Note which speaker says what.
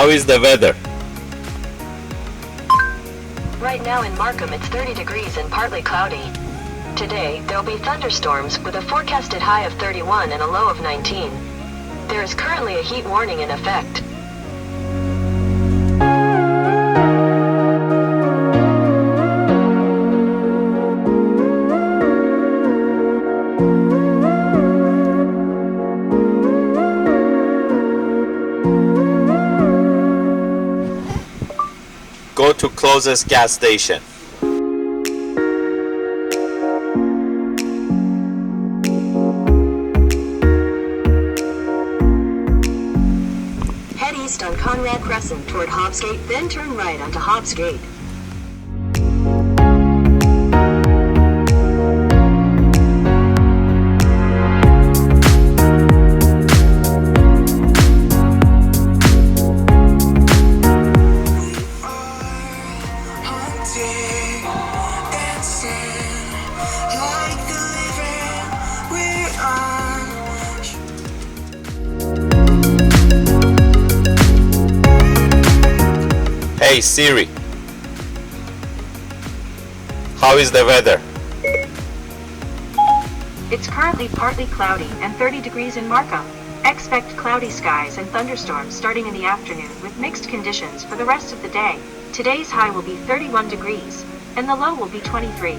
Speaker 1: How is the weather?
Speaker 2: Right now in Markham it's 30 degrees and partly cloudy. Today, there'll be thunderstorms with a forecasted high of 31 and a low of 19. There is currently a heat warning in effect.
Speaker 1: Go to closest gas station.
Speaker 2: Head east on Conrad Crescent toward Hobbsgate, then turn right onto Hobbsgate.
Speaker 1: Hey Siri, how is the weather?
Speaker 2: It's currently partly cloudy and 30 degrees in Markham. Expect cloudy skies and thunderstorms starting in the afternoon with mixed conditions for the rest of the day. Today's high will be 31 degrees, and the low will be 23.